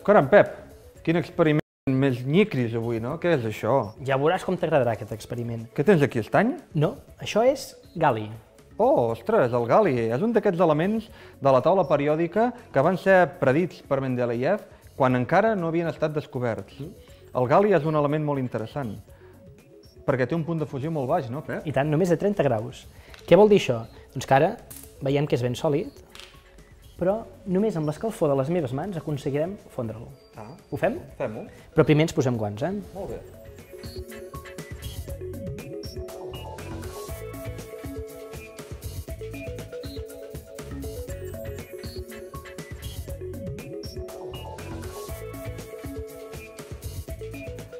Caram, Pep, quin experiment més nyicris avui, no? Què és això? Ja veuràs com t'agradarà aquest experiment. Què tens aquí, estany? No, això és gal·li. Oh, ostres, el gal·li és un d'aquests elements de la taula periòdica que van ser predits per Mendeleev quan encara no havien estat descoberts. El gal·li és un element molt interessant, perquè té un punt de fusió molt baix, no, Pep? I tant, només de 30 graus. Què vol dir això? Doncs que ara veiem que és ben sòlid, però només amb l'escalfor de les meves mans aconseguirem fondre-lo. Ho fem? Fem-ho. Però primer ens posem guants, eh? Molt bé.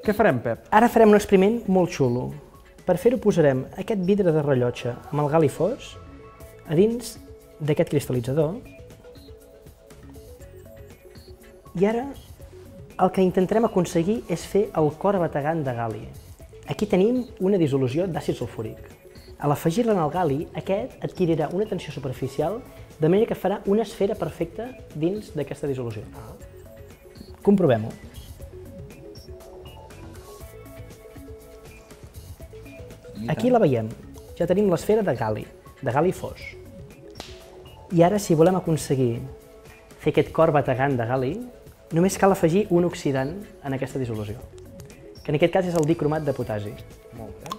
Què farem, Pep? Ara farem un experiment molt xulo. Per fer-ho posarem aquest vidre de rellotge amb el gal·li fos a dins d'aquest cristal·litzador. I ara el que intentarem aconseguir és fer el cor bategant de gal·li. Aquí tenim una dissolució d'àcid sulfúric. A l'afegir-la en el gal·li, aquest adquirirà una tensió superficial de manera que farà una esfera perfecta dins d'aquesta dissolució. Comprovem-ho. Aquí la veiem. Ja tenim l'esfera de gal·li fos. I ara, si volem aconseguir fer aquest cor bategant de gal·li, només cal afegir un oxidant en aquesta dissolució, que en aquest cas és el dicromat de potasi. Molt bé.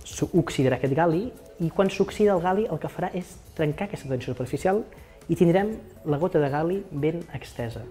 S'oxidarà aquest gal·li i quan s'oxida el gal·li el que farà és trencar aquesta tensió superficial i tindrem la gota de gal·li ben extesa.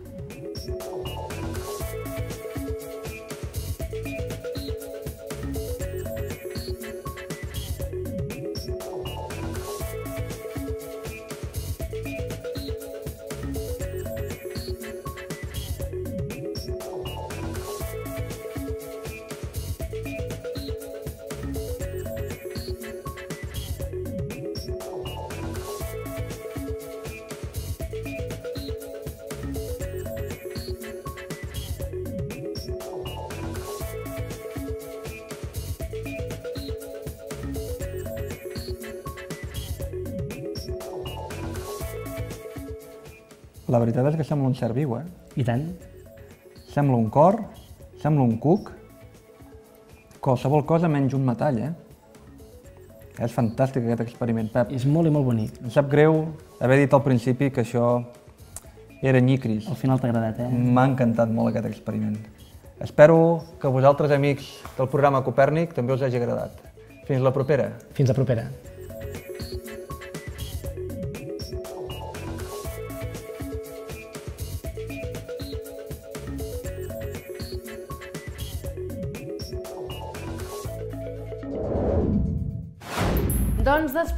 La veritat és que sembla un ser viu, eh? I tant. Sembla un cor, sembla un cuc, qualsevol cosa menys un metall, eh? És fantàstic aquest experiment, Pep. És molt i molt bonic. Em sap greu haver dit al principi que això era nyicris. Al final t'ha agradat, eh? M'ha encantat molt aquest experiment. Espero que a vosaltres, amics del programa Copèrnic, també us hagi agradat. Fins la propera. Fins la propera. Doncs després